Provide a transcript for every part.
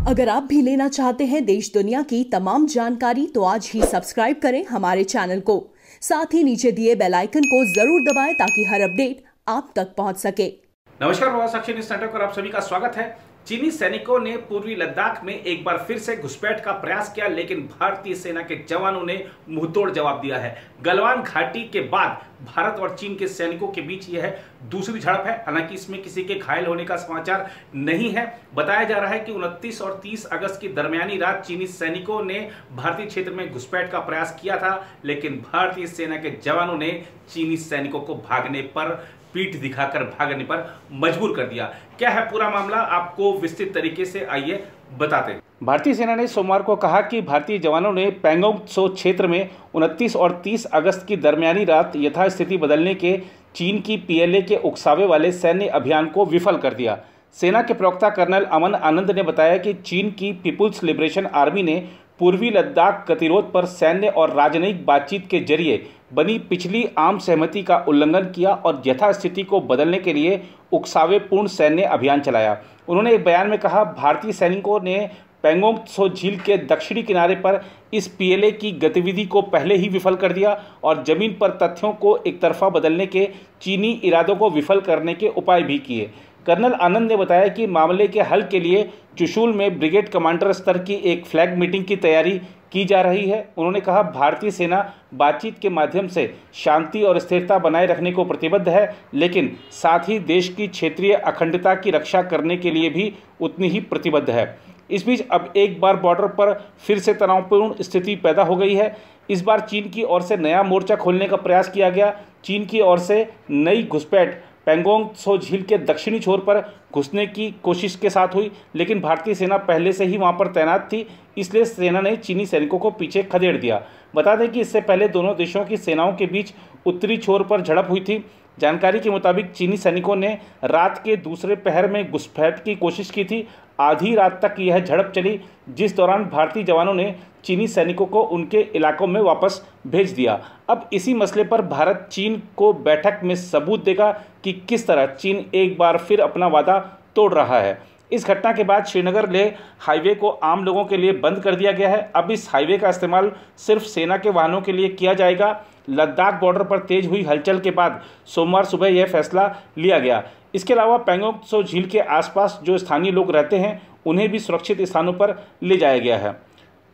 अगर आप भी लेना चाहते हैं देश दुनिया की तमाम जानकारी तो आज ही सब्सक्राइब करें हमारे चैनल को। साथ ही नीचे दिए बेल आइकन को जरूर दबाएं ताकि हर अपडेट आप तक पहुंच सके। नमस्कार, प्रवास साक्षी न्यूज़ नेटवर्क पर आप सभी का स्वागत है। चीनी सैनिकों ने पूर्वी लद्दाख में एक बार फिर से घुसपैठ का प्रयास किया, लेकिन भारतीय सेना के जवानों ने मुंहतोड़ जवाब दिया है। गलवान घाटी के बाद भारत और चीन के सैनिकों के बीच यह दूसरी झड़प है। हालांकि इसमें किसी के घायल होने का समाचार नहीं है। बताया जा रहा है कि 29 और 30 अगस्त की दरमियानी रात चीनी सैनिकों ने भारतीय क्षेत्र में घुसपैठ का प्रयास किया था, लेकिन भारतीय सेना के जवानों ने चीनी सैनिकों को भागने पर, पीठ दिखाकर भागने पर मजबूर कर दिया। क्या है पूरा मामला, आपको विस्तृत तरीके से आइए बताते हैं। भारतीय सेना ने सोमवार को कहा कि भारतीय जवानों ने पैंगोंग त्सो क्षेत्र में 29 और 30 अगस्त की दरमियानी रात यथास्थिति बदलने के चीन की पीएलए के उकसावे वाले सैन्य अभियान को विफल कर दिया। सेना के प्रवक्ता कर्नल अमन आनंद ने बताया कि चीन की पीपुल्स लिबरेशन आर्मी ने पूर्वी लद्दाख गतिरोध पर सैन्य और राजनयिक बातचीत के जरिए बनी पिछली आम सहमति का उल्लंघन किया और यथास्थिति को बदलने के लिए उकसावेपूर्ण सैन्य अभियान चलाया। उन्होंने एक बयान में कहा, भारतीय सैनिकों ने पैंगोंग त्सो झील के दक्षिणी किनारे पर इस पीएलए की गतिविधि को पहले ही विफल कर दिया और जमीन पर तथ्यों को एक तरफा बदलने के चीनी इरादों को विफल करने के उपाय भी किए। कर्नल आनंद ने बताया कि मामले के हल के लिए चुशूल में ब्रिगेड कमांडर स्तर की एक फ्लैग मीटिंग की तैयारी की जा रही है। उन्होंने कहा, भारतीय सेना बातचीत के माध्यम से शांति और स्थिरता बनाए रखने को प्रतिबद्ध है, लेकिन साथ ही देश की क्षेत्रीय अखंडता की रक्षा करने के लिए भी उतनी ही प्रतिबद्ध है। इस बीच अब एक बार बॉर्डर पर फिर से तनावपूर्ण स्थिति पैदा हो गई है। इस बार चीन की ओर से नया मोर्चा खोलने का प्रयास किया गया। चीन की ओर से नई घुसपैठ पैंगोंग त्सो झील के दक्षिणी छोर पर घुसने की कोशिश के साथ हुई, लेकिन भारतीय सेना पहले से ही वहां पर तैनात थी, इसलिए सेना ने चीनी सैनिकों को पीछे खदेड़ दिया। बता दें कि इससे पहले दोनों देशों की सेनाओं के बीच उत्तरी छोर पर झड़प हुई थी। जानकारी के मुताबिक चीनी सैनिकों ने रात के दूसरे पहर में घुसपैठ की कोशिश की थी। आधी रात तक यह झड़प चली, जिस दौरान भारतीय जवानों ने चीनी सैनिकों को उनके इलाकों में वापस भेज दिया। अब इसी मसले पर भारत चीन को बैठक में सबूत देगा कि किस तरह चीन एक बार फिर अपना वादा तोड़ रहा है। इस घटना के बाद श्रीनगर लेह हाईवे को आम लोगों के लिए बंद कर दिया गया है। अब इस हाईवे का इस्तेमाल सिर्फ सेना के वाहनों के लिए किया जाएगा। लद्दाख बॉर्डर पर तेज हुई हलचल के बाद सोमवार सुबह यह फैसला लिया गया। इसके अलावा पैंगोंग त्सो झील के आसपास जो स्थानीय लोग रहते हैं उन्हें भी सुरक्षित स्थानों पर ले जाया गया है।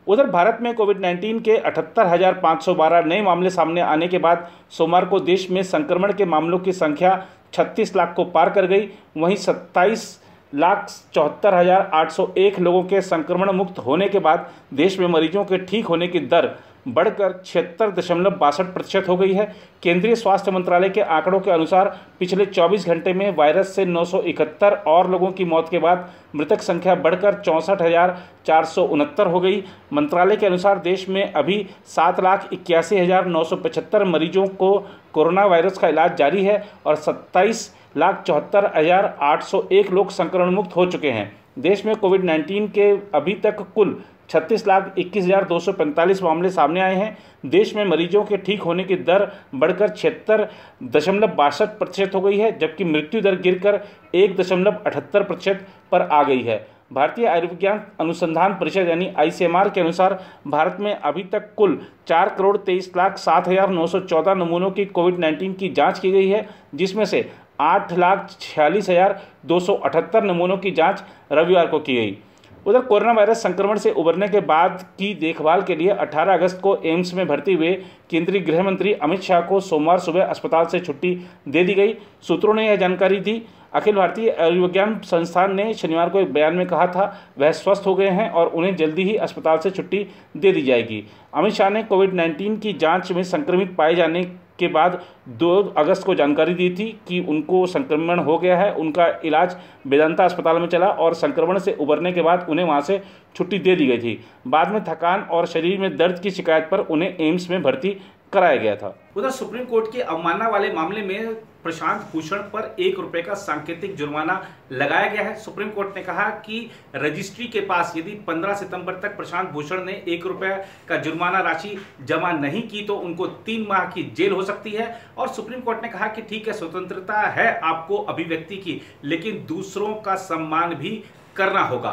उधर भारत में कोविड-19 के 78,512 नए मामले सामने आने के बाद सोमवार को देश में संक्रमण के मामलों की संख्या 36 लाख को पार कर गई। वहीं 27,74,801 लोगों के संक्रमण मुक्त होने के बाद देश में मरीजों के ठीक होने की दर बढ़कर 76.62% हो गई है। केंद्रीय स्वास्थ्य मंत्रालय के आंकड़ों के अनुसार पिछले 24 घंटे में वायरस से 971 और लोगों की मौत के बाद मृतक संख्या बढ़कर 64,469 हो गई। मंत्रालय के अनुसार देश में अभी 7,81,975 मरीजों को कोरोना वायरस का इलाज जारी है और 27,74,801 लोग संक्रमण मुक्त हो चुके हैं। देश में कोविड-19 के अभी तक कुल 36,21,245 मामले सामने आए हैं। देश में मरीजों के ठीक होने की दर बढ़कर 76.62% हो गई है, जबकि मृत्यु दर गिरकर 1.78% पर आ गई है। भारतीय आयुर्विज्ञान अनुसंधान परिषद यानी ICMR के अनुसार भारत में अभी तक कुल 4,23,07,914 नमूनों की कोविड-19 की जाँच की गई है, जिसमें से 8,46,278 नमूनों की जाँच रविवार को की गई। उधर कोरोना वायरस संक्रमण से उबरने के बाद की देखभाल के लिए 18 अगस्त को एम्स में भर्ती हुए केंद्रीय गृह मंत्री अमित शाह को सोमवार सुबह अस्पताल से छुट्टी दे दी गई। सूत्रों ने यह जानकारी दी। अखिल भारतीय आयुर्विज्ञान संस्थान ने शनिवार को एक बयान में कहा था वह स्वस्थ हो गए हैं और उन्हें जल्दी ही अस्पताल से छुट्टी दे दी जाएगी। अमित शाह ने कोविड-19 की जांच में संक्रमित पाए जाने के बाद 2 अगस्त को जानकारी दी थी कि उनको संक्रमण हो गया है। उनका इलाज वेदांता अस्पताल में चला और संक्रमण से उबरने के बाद उन्हें वहां से छुट्टी दे दी गई थी। बाद में थकान और शरीर में दर्द की शिकायत पर उन्हें एम्स में भर्ती कराया गया था। उधर सुप्रीम कोर्ट के अवमानना वाले मामले में प्रशांत भूषण पर ₹1 का सांकेतिक जुर्माना लगाया गया है। सुप्रीम कोर्ट ने कहा कि रजिस्ट्री के पास यदि 15 सितंबर तक प्रशांत भूषण ने ₹1 का जुर्माना राशि जमा नहीं की तो उनको 3 माह की जेल हो सकती है। और सुप्रीम कोर्ट ने कहा कि ठीक है, स्वतंत्रता है आपको अभिव्यक्ति की, लेकिन दूसरों का सम्मान भी करना होगा।